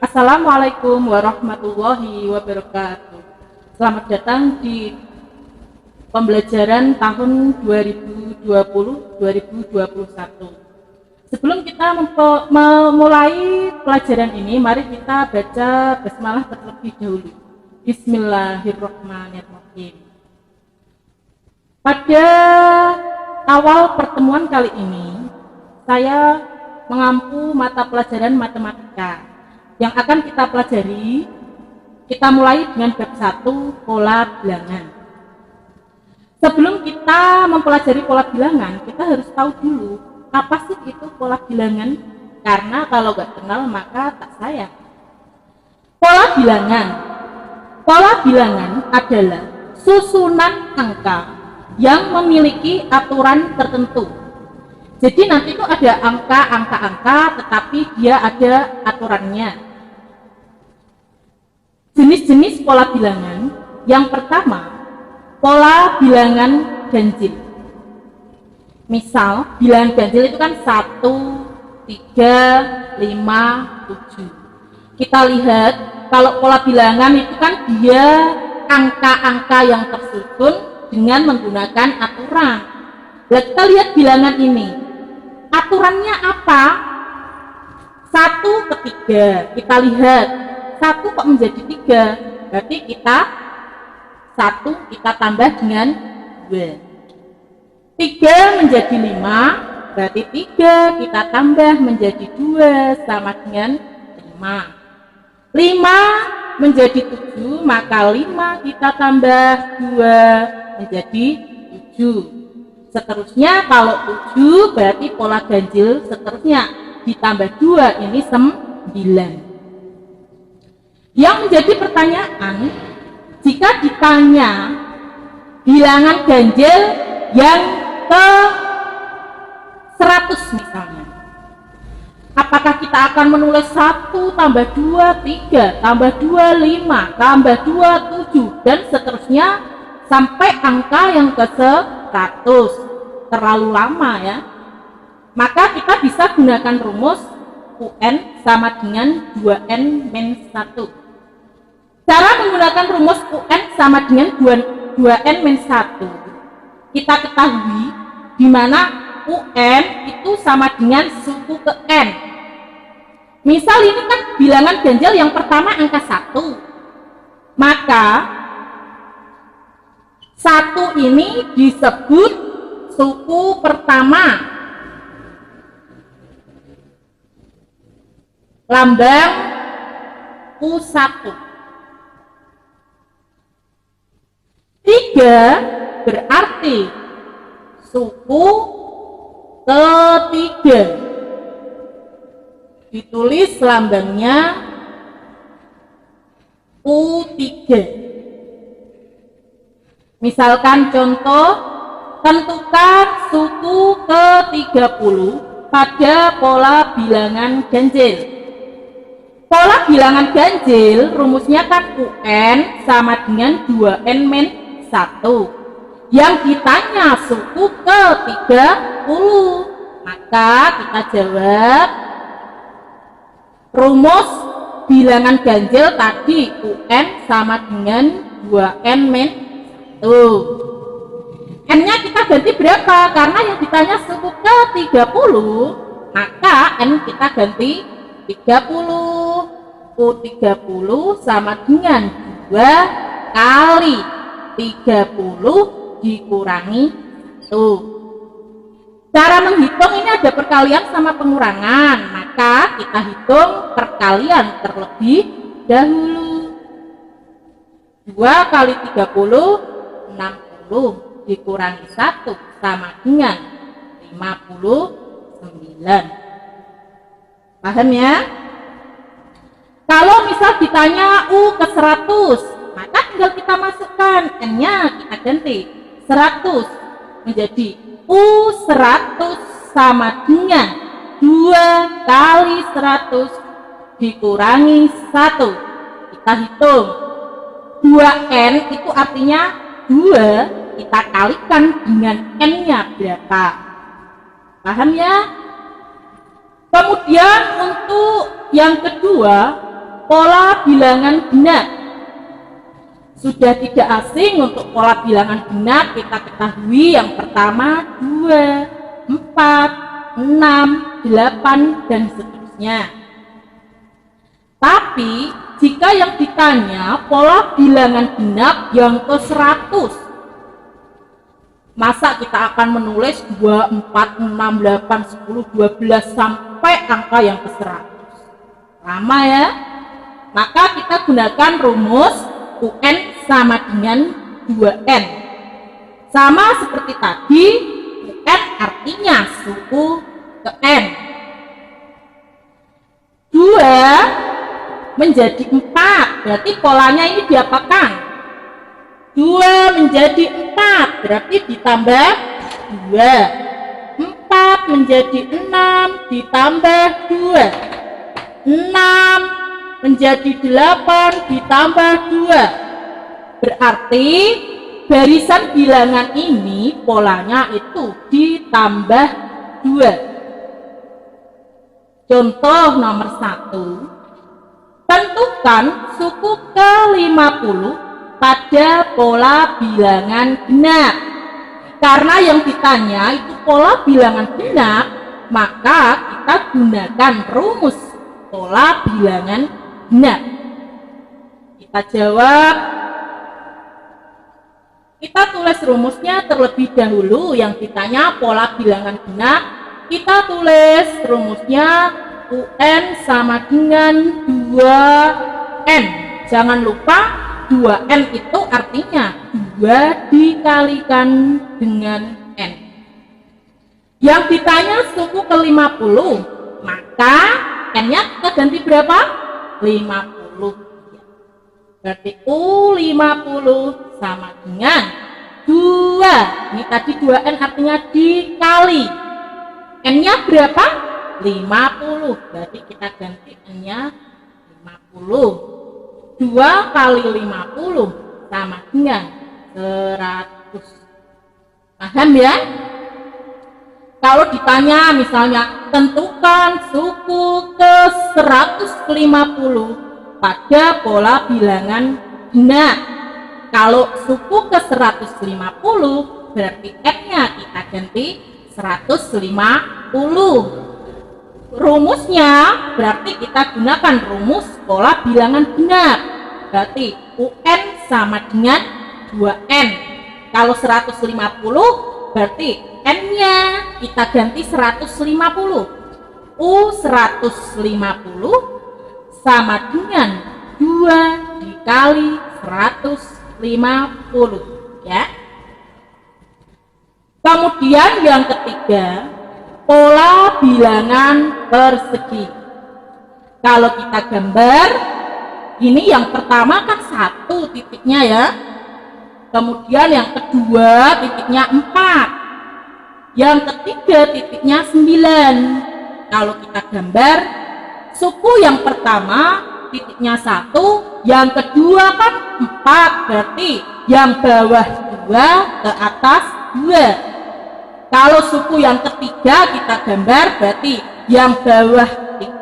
Assalamualaikum warahmatullahi wabarakatuh. Selamat datang di pembelajaran tahun 2020-2021. Sebelum kita memulai pelajaran ini, mari kita baca basmalah terlebih dahulu. Bismillahirrahmanirrahim. Pada awal pertemuan kali ini, saya mengampu mata pelajaran matematika yang akan kita pelajari. Kita mulai dengan bab 1, pola bilangan. Sebelum kita mempelajari pola bilangan, kita harus tahu dulu apa sih itu pola bilangan, karena kalau nggak kenal maka tak sayang. Pola bilangan adalah susunan angka yang memiliki aturan tertentu. Jadi nanti itu ada angka, tetapi dia ada aturannya. Jenis-jenis pola bilangan. Yang pertama, pola bilangan ganjil. Misal, bilangan ganjil itu kan 1, 3, 5, 7. Kita lihat, kalau pola bilangan itu kan dia angka-angka yang tersusun dengan menggunakan aturan. Nah, kita lihat bilangan ini. Aturannya apa? 1 ke 3. Kita lihat, 1 kok menjadi 3? Berarti kita 1 kita tambah dengan 2. 3 menjadi 5, berarti 3 kita tambah menjadi 2 sama dengan 5. 5 menjadi 7, maka 5 kita tambah 2 menjadi 7. Seterusnya kalau 7 berarti pola ganjil seterusnya ditambah 2, ini 9. Yang menjadi pertanyaan, jika ditanya bilangan ganjil yang ke 100 misalnya, apakah kita akan menulis 1 tambah 2 3 tambah 2 5 tambah 2 7 dan seterusnya sampai angka yang ke 100? Terlalu lama ya. Maka kita bisa gunakan rumus UN sama dengan 2N-1. Cara menggunakan rumus UN sama dengan 2N-1 kita ketahui di mana UN itu sama dengan suku ke N. Misal ini kan bilangan ganjil yang pertama angka 1, maka 1 ini disebut suku pertama, lambang U1. 3 berarti suku ketiga, ditulis lambangnya U3. Misalkan contoh, tentukan suku ke-30 pada pola bilangan ganjil. Pola bilangan ganjil rumusnya kan UN sama dengan 2N-1. Yang ditanya suku ke-30, maka kita jawab rumus bilangan ganjil tadi UN sama dengan 2N-1. N-nya kita ganti berapa? Karena yang ditanya suku ke-30, maka N kita ganti 30. U30 sama dengan 2 kali 30 dikurangi 1. Cara menghitung ini ada perkalian sama pengurangan, maka kita hitung perkalian terlebih dahulu. 2 kali 30, 60 dikurangi 1 sama dengan 59. Paham ya? Kalau misal ditanya U ke 100, maka tinggal kita masukkan N-nya, kita ganti 100 menjadi U100 sama dengan 2 kali 100 dikurangi 1. Kita hitung 2N itu artinya 2, kita kalikan dengan N-nya berapa. Paham ya? Kemudian untuk yang kedua, pola bilangan genap. Sudah tidak asing untuk pola bilangan genap, kita ketahui yang pertama 2, 4, 6, 8, dan seterusnya. Tapi jika yang ditanya pola bilangan genap yang ke 100, masa kita akan menulis 2, 4, 6, 8, 10, 12 sampai angka yang ke 100? Lama ya? Maka kita gunakan rumus UN sama dengan 2N. Sama seperti tadi, UN artinya suku ke N. 2 menjadi 4, berarti polanya ini diapakan? 2 menjadi 4, berarti ditambah 2. 4 menjadi 6, ditambah 2. 6 menjadi 8, ditambah 2. Berarti barisan bilangan ini polanya itu ditambah 2. Contoh nomor 1. Tentukan suku ke-50 pada pola bilangan genap. Karena yang ditanya itu pola bilangan genap, maka kita gunakan rumus pola bilangan genap. Kita jawab. Kita tulis rumusnya terlebih dahulu. Yang ditanya pola bilangan genap, kita tulis rumusnya UN sama dengan 2N. Jangan lupa 2N itu artinya 2 dikalikan dengan N. Yang ditanya suku ke-50, maka N-nya kita ganti berapa? 50. Berarti U50 sama dengan 2. Ini tadi 2N artinya dikali. N-nya berapa? 50. Berarti kita ganti N-nya 50. 2 kali 50 sama dengan 100. Paham ya? Kalau ditanya misalnya tentukan suku ke-150 pada pola bilangan genap. Kalau suku ke-150 berarti N-nya kita ganti 150. Rumusnya berarti kita gunakan rumus pola bilangan genap. Berarti UN sama dengan 2N. Kalau 150 berarti N-nya kita ganti 150. U150 sama dengan 2 dikali 150 ya. Kemudian yang ketiga, pola bilangan persegi. Kalau kita gambar, ini yang pertama kan 1 titiknya ya. Kemudian yang kedua titiknya 4. Yang ketiga titiknya 9. Kalau kita gambar, suku yang pertama titiknya 1, yang kedua kan 4, berarti yang bawah 2 ke atas 2. Kalau suku yang ketiga kita gambar, berarti yang bawah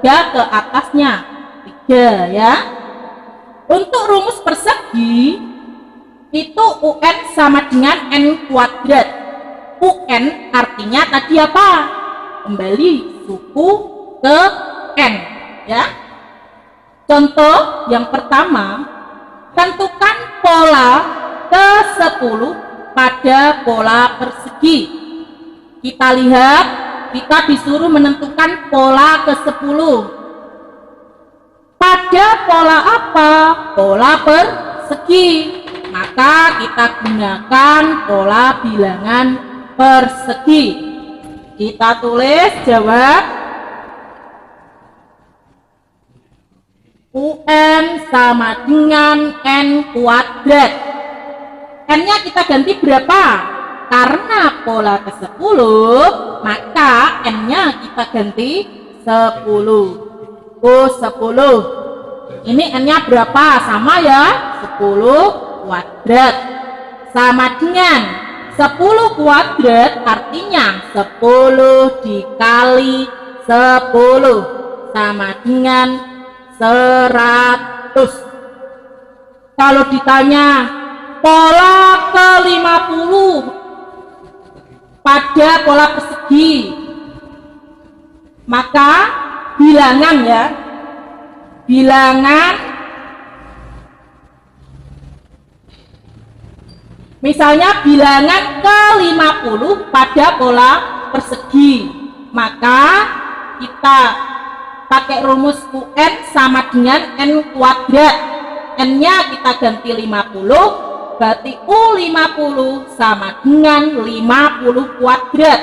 3 ke atasnya 3 ya. Untuk rumus persegi itu UN sama dengan N kuadrat. UN artinya tadi apa? Kembali suku ke N ya. Contoh yang pertama, tentukan pola ke-10 pada pola persegi. Kita lihat, kita disuruh menentukan pola ke-10. Pada pola apa? Pola persegi. Maka kita gunakan pola bilangan persegi. Kita tulis jawab UN sama dengan N kuadrat. N-nya kita ganti berapa? Karena pola ke-10, maka N-nya kita ganti 10. Oh, 10. Ini N-nya berapa? Sama ya? 10 kuadrat. Sama dengan 10 kuadrat artinya 10 dikali 10 sama dengan 100. Kalau ditanya pola ke-50 pada pola persegi, maka bilangan ya, bilangan misalnya bilangan ke-50 pada pola persegi, maka kita pakai rumus UN sama dengan N kuadrat. N-nya kita ganti 50, berarti U50 sama dengan 50 kuadrat.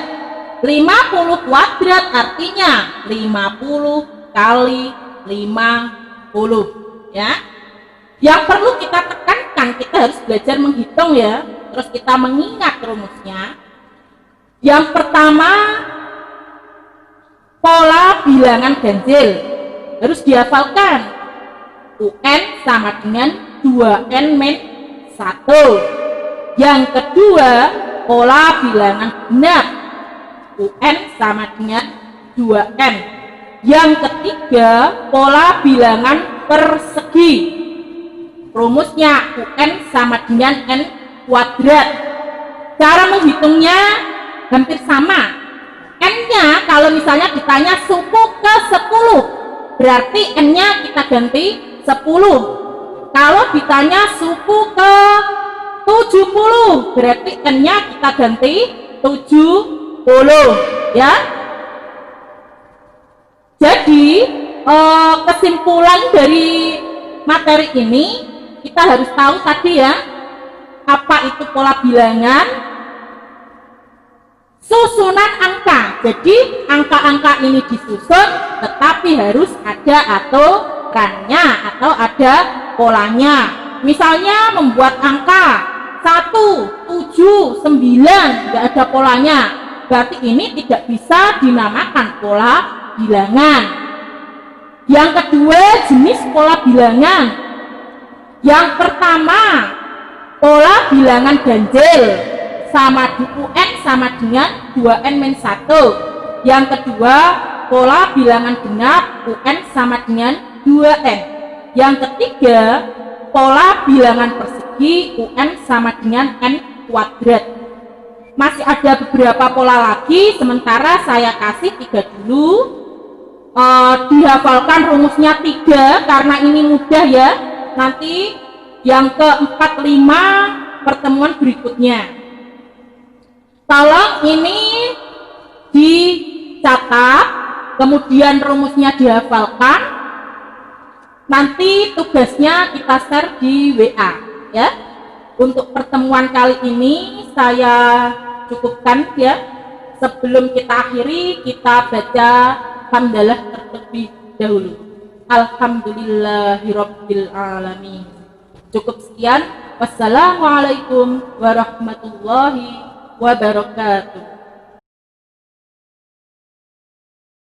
50 kuadrat artinya 50 kali 50 ya. Yang perlu kita tekankan, kita harus belajar menghitung ya, terus kita mengingat rumusnya. Yang pertama, pola bilangan ganjil harus dihafalkan. UN sama dengan 2N-1. Yang kedua, pola bilangan genap. UN sama dengan 2N. Yang ketiga, pola bilangan persegi. Rumusnya UN sama dengan N kuadrat. Cara menghitungnya hampir sama. N-nya kalau misalnya ditanya suku ke 10, berarti N-nya kita ganti 10. Kalau ditanya suku ke 70, berarti N-nya kita ganti 70 ya. Jadi kesimpulan dari materi ini, kita harus tahu tadi ya, apa itu pola bilangan, susunan angka. Jadi angka-angka ini disusun, tetapi harus ada aturannya atau ada polanya. Misalnya membuat angka 1, 7, 9 tidak ada polanya, berarti ini tidak bisa dinamakan pola bilangan. Yang kedua, jenis pola bilangan. Yang pertama, pola bilangan ganjil sama UN sama dengan 2N-1. Yang kedua, pola bilangan genap, UN sama dengan 2N. Yang ketiga, pola bilangan persegi, UN sama dengan N kuadrat. Masih ada beberapa pola lagi, sementara saya kasih 3 dulu. Dihafalkan rumusnya 3 karena ini mudah ya. Nanti yang ke-4, 5 pertemuan berikutnya. Tolong ini dicatat, kemudian rumusnya dihafalkan. Nanti tugasnya kita share di WA ya. Untuk pertemuan kali ini saya cukupkan ya. Sebelum kita akhiri, kita baca hamdalah terlebih dahulu. Alhamdulillahirabbil alamin. Cukup sekian. Wassalamualaikum warahmatullahi wabarakatuh.